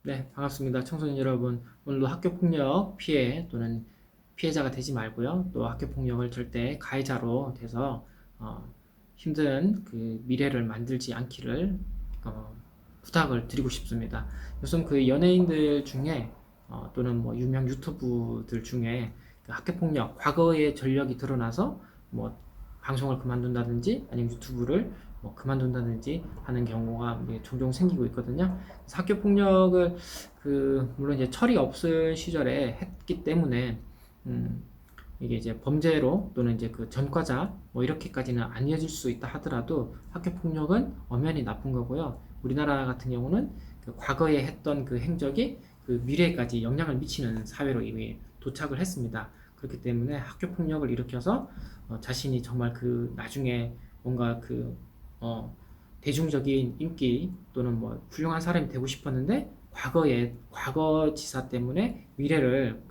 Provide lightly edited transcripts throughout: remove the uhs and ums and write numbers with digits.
네, 반갑습니다. 청소년 여러분. 오늘도 학교폭력 피해 또는 피해자가 되지 말고요. 또 학교폭력을 절대 가해자로 돼서 힘든 그 미래를 만들지 않기를 어, 부탁을 드리고 싶습니다. 요즘 그 연예인들 중에 또는 뭐 유명 유튜브들 중에 그 학교폭력, 과거의 전력이 드러나서 뭐 방송을 그만둔다든지 아니면 유튜브를 뭐 그만둔다든지 하는 경우가 종종 생기고 있거든요. 학교 폭력을 물론 이제 철이 없을 시절에 했기 때문에 음, 이게 이제 범죄로 또는 이제 그 전과자 뭐 이렇게까지는 안 이어질 수 있다 하더라도 학교 폭력은 엄연히 나쁜 거고요. 우리나라 같은 경우는 그 과거에 했던 그 행적이 그 미래까지 영향을 미치는 사회로 이미 도착을 했습니다. 그렇기 때문에 학교 폭력을 일으켜서 자신이 정말 그 나중에 뭔가 어, 대중적인 인기 또는 뭐 훌륭한 사람이 되고 싶었는데 과거 지사 때문에 미래를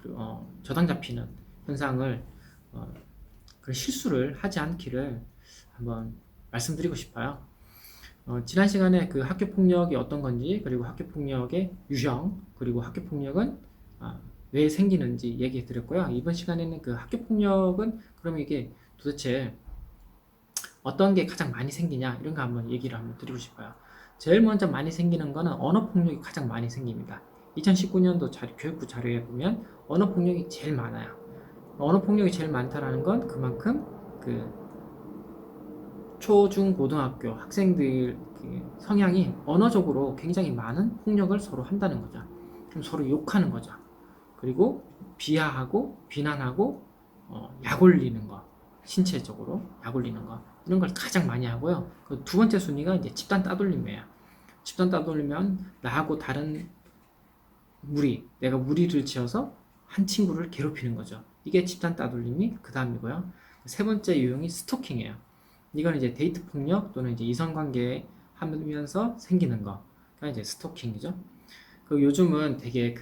저당 잡히는 현상을 어, 그런 실수를 하지 않기를 한번 말씀드리고 싶어요. 지난 시간에 그 학교 폭력이 어떤 건지 그리고 학교 폭력의 유형 그리고 학교 폭력은 왜 생기는지 얘기해 드렸고요. 이번 시간에는 그 학교 폭력은 그럼 이게 도대체 어떤 게 가장 많이 생기냐 이런 거 한번 얘기를 한번 드리고 싶어요. 제일 먼저 많이 생기는 거는 언어 폭력이 가장 많이 생깁니다. 2019년도 교육부 자료에 보면 언어 폭력이 제일 많아요. 언어 폭력이 제일 많다라는 건 그만큼 그 초, 중, 고등학교 학생들 그 성향이 언어적으로 굉장히 많은 폭력을 서로 한다는 거죠. 그럼 서로 욕하는 거죠. 그리고 비하하고 비난하고 약 올리는 거, 신체적으로 약 올리는 거 이런 걸 가장 많이 하고요. 그 두 번째 순위가 이제 집단 따돌림이에요. 집단 따돌리면 나하고 다른 내가 무리를 지어서 한 친구를 괴롭히는 거죠. 이게 집단 따돌림이 그 다음이고요. 세 번째 유형이 스토킹이에요. 이건 이제 데이트 폭력 또는 이제 이성관계 하면서 생기는 거. 그러니까 이제 스토킹이죠. 그 요즘은 되게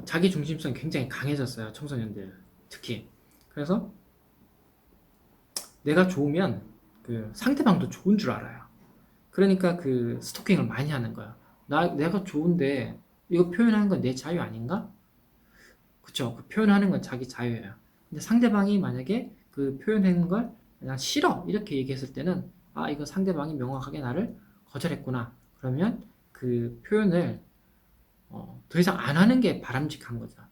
자기 중심성이 굉장히 강해졌어요. 청소년들 특히. 그래서 내가 좋으면 그 상대방도 좋은 줄 알아요. 그러니까 그 스토킹을 많이 하는 거예요. 내가 좋은데 이거 표현하는 건 내 자유 아닌가? 그쵸? 그 표현하는 건 자기 자유예요. 근데 상대방이 만약에 그 표현하는 걸 그냥 싫어 이렇게 얘기했을 때는 이거 상대방이 명확하게 나를 거절했구나. 그러면 그 표현을 더 이상 안 하는 게 바람직한 거죠.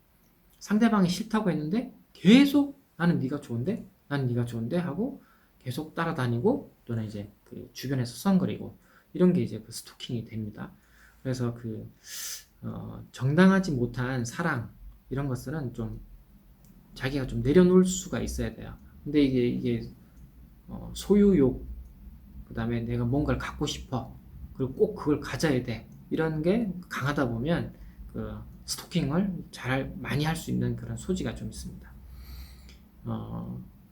상대방이 싫다고 했는데 계속 나는 네가 좋은데 하고 계속 따라다니고 또는 이제 그 주변에서 수상거리고 이런 게 이제 그 스토킹이 됩니다. 그래서 정당하지 못한 사랑 이런 것들은 좀 자기가 좀 내려놓을 수가 있어야 돼요. 근데 이게 소유욕 그다음에 내가 뭔가를 갖고 싶어 그리고 꼭 그걸 가져야 돼 이런 게 강하다 보면 그 스토킹을 잘 많이 할 수 있는 그런 소지가 좀 있습니다.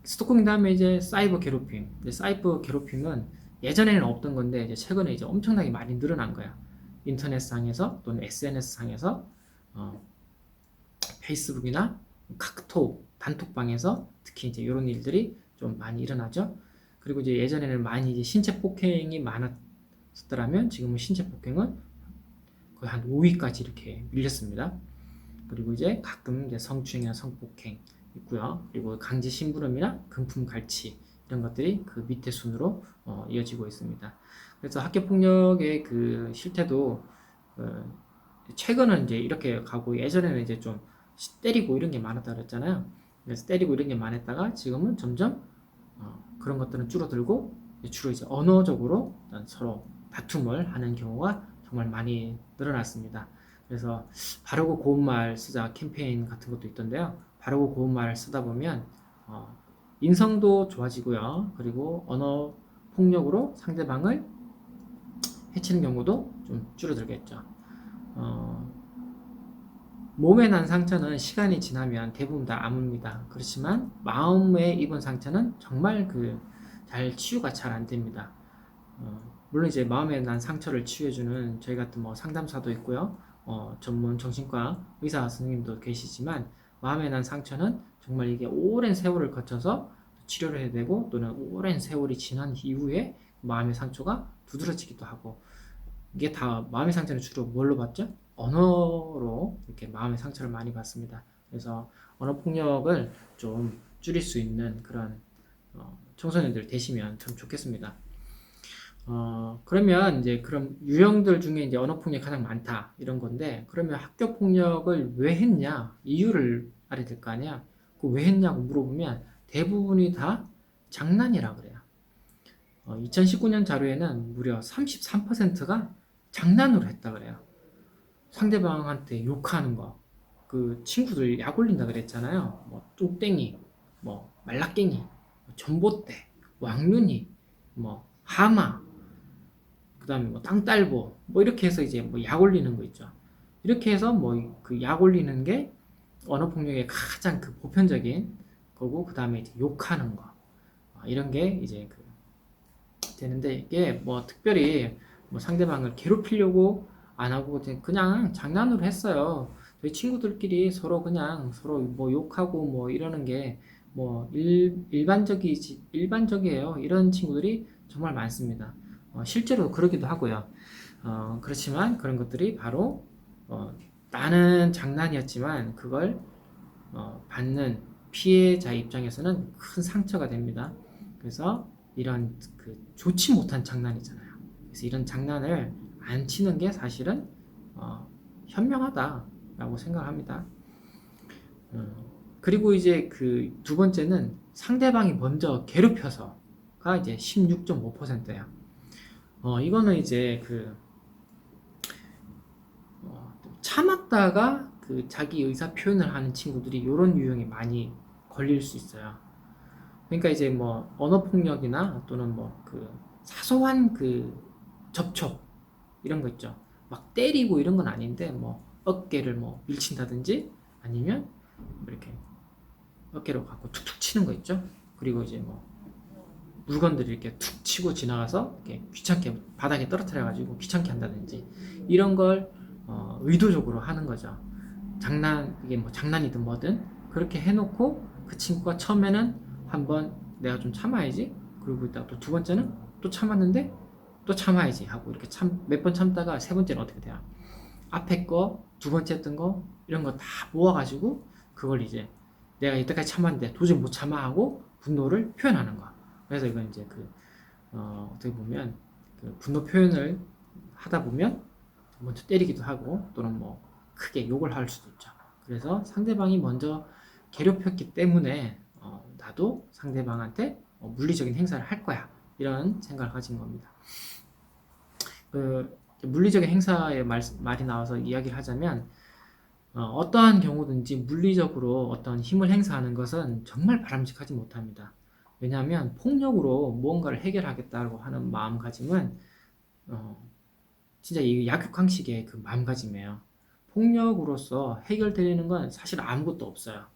스토킹 다음에 이제 사이버 괴롭힘. 사이버 괴롭힘은 예전에는 없던 건데 이제 최근에 이제 엄청나게 많이 늘어난 거야. 인터넷 상에서 또는 SNS 상에서 페이스북이나 카카오톡 단톡방에서 특히 이제 이런 일들이 좀 많이 일어나죠. 그리고 이제 예전에는 많이 이제 신체 폭행이 많았더라면 지금은 신체 폭행은 거의 한 5위까지 이렇게 밀렸습니다. 그리고 이제 가끔 이제 성추행이나 성폭행 있고요. 그리고 강제 심부름이나 금품 갈취 이런 것들이 그 밑에 순으로 이어지고 있습니다. 그래서 학교 폭력의 그 실태도 최근은 이제 이렇게 가고 예전에는 이제 좀 때리고 이런 게 많았다 그랬잖아요. 그래서 때리고 이런 게 많았다가 지금은 점점 그런 것들은 줄어들고 주로 이제 언어적으로 서로 다툼을 하는 경우가 정말 많이 늘어났습니다. 그래서 바르고 고운 말 쓰자 캠페인 같은 것도 있던데요. 바르고 고운 말 쓰다 보면 인성도 좋아지고요. 그리고 언어 폭력으로 상대방을 해치는 경우도 좀 줄어들겠죠. 어, 몸에 난 상처는 시간이 지나면 대부분 다 아뭅니다. 그렇지만 마음에 입은 상처는 정말 잘 치유가 잘 안 됩니다. 물론 이제 마음에 난 상처를 치유해주는 저희 같은 뭐 상담사도 있고요. 전문 정신과 의사 선생님도 계시지만 마음에 난 상처는 정말 이게 오랜 세월을 거쳐서 치료를 해야 되고 또는 오랜 세월이 지난 이후에 마음의 상처가 두드러지기도 하고 이게 다 마음의 상처는 주로 뭘로 받죠? 언어로 이렇게 마음의 상처를 많이 받습니다. 그래서 언어 폭력을 좀 줄일 수 있는 그런 청소년들 되시면 참 좋겠습니다. 그러면 이제 그럼 유형들 중에 이제 언어 폭력이 가장 많다 이런 건데, 그러면 학교 폭력을 왜 했냐 이유를 알아야 될 거 아니야. 그 왜 했냐고 물어보면 대부분이 다 장난이라 그래요. 2019년 자료에는 무려 33%가 장난으로 했다 그래요. 상대방한테 욕하는 거, 그 친구들 약 올린다 그랬잖아요. 뭐 뚱땡이, 뭐 말라깽이, 뭐 전봇대, 왕눈이, 뭐 하마, 그다음에 뭐 땅딸보, 뭐 이렇게 해서 이제 뭐 약 올리는 거 있죠. 이렇게 해서 뭐 그 약 올리는 게 언어 폭력의 가장 그 보편적인 거고, 그다음에 이제 욕하는 거, 이런 게 이제 그 되는데, 이게 뭐 특별히 뭐 상대방을 괴롭히려고 안 하고 그냥 장난으로 했어요. 저희 친구들끼리 서로 그냥 서로 뭐 욕하고 뭐 이러는 게 뭐 일반적이에요. 이런 친구들이 정말 많습니다. 실제로 그러기도 하고요. 그렇지만 그런 것들이 바로 나는 장난이었지만 그걸 받는 피해자 입장에서는 큰 상처가 됩니다. 그래서 이런 그 좋지 못한 장난이잖아요. 그래서 이런 장난을 안 치는 게 사실은 현명하다라고 생각합니다. 그리고 이제 그 두 번째는 상대방이 먼저 괴롭혀서가 이제 16.5%예요. 이거는 이제 그 참았다가 그 자기 의사 표현을 하는 친구들이 이런 유형이 많이 걸릴 수 있어요. 그러니까 이제 뭐 언어 폭력이나 또는 뭐 그 사소한 그 접촉 이런 거 있죠. 막 때리고 이런 건 아닌데 뭐 어깨를 뭐 밀친다든지 아니면 뭐 이렇게 어깨로 갖고 툭툭 치는 거 있죠. 그리고 이제 뭐 물건들을 이렇게 툭 치고 지나가서 이렇게 귀찮게 바닥에 떨어뜨려 가지고 귀찮게 한다든지 이런 걸 의도적으로 하는 거죠. 이게 뭐 장난이든 뭐든 그렇게 해놓고 그 친구가 처음에는 한번 내가 좀 참아야지, 그리고 이따 또 두 번째는 또 참았는데 또 참아야지 하고 이렇게 몇 번 참다가 세 번째는 어떻게 돼요? 앞에 거, 두 번째 했던 거 이런 거 다 모아가지고 그걸 이제 내가 이때까지 참았는데 도저히 못 참아 하고 분노를 표현하는 거. 그래서 이건 이제 어떻게 보면 그 분노 표현을 하다 보면 먼저 때리기도 하고 또는 뭐 크게 욕을 할 수도 있죠. 그래서 상대방이 먼저 괴롭혔기 때문에 나도 상대방한테 물리적인 행사를 할 거야, 이런 생각을 가진 겁니다. 그 물리적인 행사의 말이 나와서 이야기를 하자면 어떠한 경우든지 물리적으로 어떤 힘을 행사하는 것은 정말 바람직하지 못합니다. 왜냐하면 폭력으로 무언가를 해결하겠다고 하는 마음가짐은 진짜 이 약육강식의 그 마음가짐이에요. 폭력으로서 해결되는 건 사실 아무것도 없어요.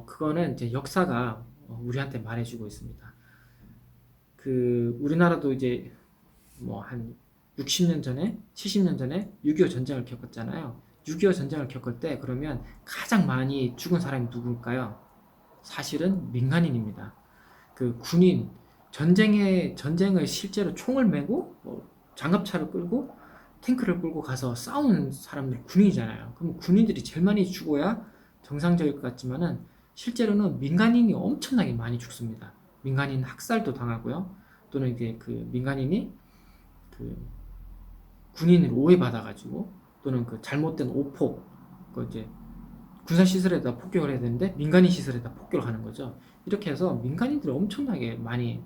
그거는 이제 역사가 우리한테 말해주고 있습니다. 그 우리나라도 이제 뭐 한 60년 전에, 70년 전에 6.25 전쟁을 겪었잖아요. 6.25 전쟁을 겪을 때 그러면 가장 많이 죽은 사람이 누굴까요? 사실은 민간인입니다. 그 군인, 전쟁을 실제로 총을 메고 장갑차를 끌고 탱크를 끌고 가서 싸우는 사람들이 군인이잖아요. 그럼 군인들이 제일 많이 죽어야 정상적일 것 같지만은 실제로는 민간인이 엄청나게 많이 죽습니다. 민간인 학살도 당하고요. 또는 이게 그 민간인이 그 군인을 오해받아가지고 또는 그 잘못된 오폭, 그 이제 군사 시설에다 폭격을 해야 되는데 민간인 시설에다 폭격을 하는 거죠. 이렇게 해서 민간인들이 엄청나게 많이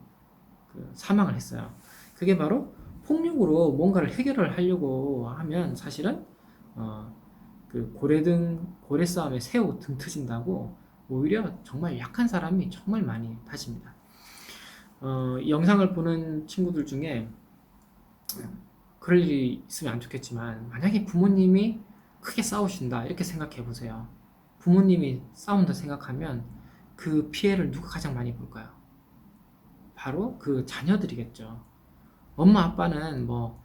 그 사망을 했어요. 그게 바로 폭력으로 뭔가를 해결을 하려고 하면 사실은 그 고래 싸움에 새우 등 트진다고 오히려 정말 약한 사람이 정말 많이 다칩니다. 이 영상을 보는 친구들 중에 그럴 일이 있으면 안 좋겠지만 만약에 부모님이 크게 싸우신다 이렇게 생각해 보세요. 부모님이 싸운다 생각하면 그 피해를 누가 가장 많이 볼까요? 바로 그 자녀들이겠죠. 엄마 아빠는 뭐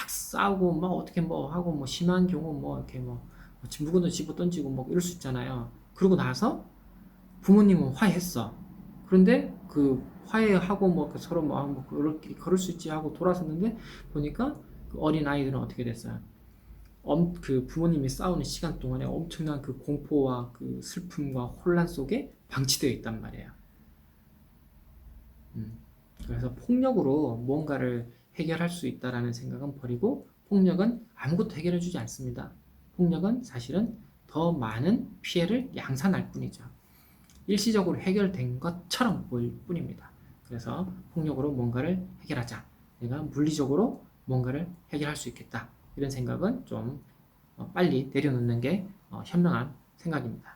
막 싸우고 뭐 어떻게 뭐 하고 뭐 심한 경우 뭐 이렇게 뭐 물건도 집어 던지고 뭐 이럴 수 있잖아요. 그러고 나서 부모님은 화해했어. 그런데 그 화해하고 뭐 서로 뭐 그럴 수 있지 하고 돌아섰는데 보니까 그 어린 아이들은 어떻게 됐어요? 그 부모님이 싸우는 시간 동안에 엄청난 그 공포와 그 슬픔과 혼란 속에 방치되어 있단 말이에요. 음. 그래서 폭력으로 뭔가를 해결할 수 있다라는 생각은 버리고 폭력은 아무것도 해결해 주지 않습니다. 폭력은 사실은 더 많은 피해를 양산할 뿐이죠. 일시적으로 해결된 것처럼 보일 뿐입니다. 그래서 폭력으로 뭔가를 해결하자. 내가 물리적으로 뭔가를 해결할 수 있겠다. 이런 생각은 좀 빨리 내려놓는 게 현명한 생각입니다.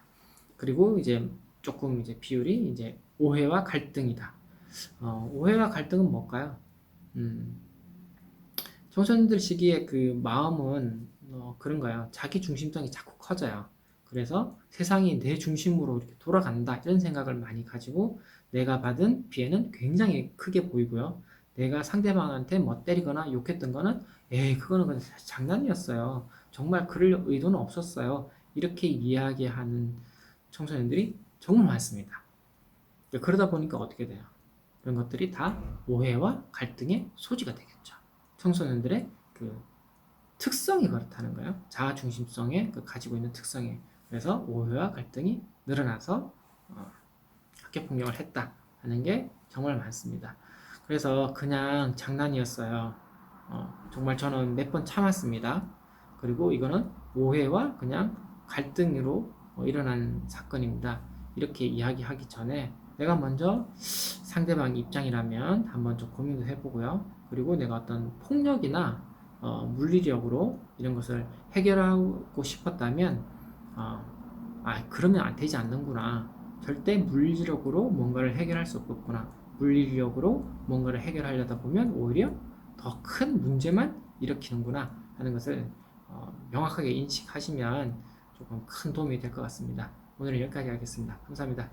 그리고 이제 조금 이제 비율이 이제 오해와 갈등이다. 오해와 갈등은 뭘까요? 음, 청소년들 시기에 그 마음은 그런가요? 자기 중심성이 자꾸 커져요. 그래서 세상이 내 중심으로 이렇게 돌아간다 이런 생각을 많이 가지고 내가 받은 피해는 굉장히 크게 보이고요. 내가 상대방한테 뭐 때리거나 욕했던 거는 에이 그거는 그냥 장난이었어요. 정말 그럴 의도는 없었어요. 이렇게 이야기하는 청소년들이 정말 많습니다. 그러다 보니까 어떻게 돼요? 이런 것들이 다 오해와 갈등의 소지가 되겠죠. 청소년들의 그 특성이 그렇다는 거예요. 자아 중심성에 가지고 있는 특성에. 그래서 오해와 갈등이 늘어나서 학교 폭력을 했다 하는 게 정말 많습니다. 그래서 그냥 장난이었어요. 정말 저는 몇 번 참았습니다. 그리고 이거는 오해와 그냥 갈등으로 일어난 사건입니다. 이렇게 이야기하기 전에 내가 먼저 상대방 입장이라면 한번 좀 고민도 해보고요. 그리고 내가 어떤 폭력이나 물리력으로 이런 것을 해결하고 싶었다면 그러면 안 되지 않는구나. 절대 물리력으로 뭔가를 해결할 수 없겠구나. 물리력으로 뭔가를 해결하려다 보면 오히려 더 큰 문제만 일으키는구나 하는 것을 명확하게 인식하시면 조금 큰 도움이 될 것 같습니다. 오늘은 여기까지 하겠습니다. 감사합니다.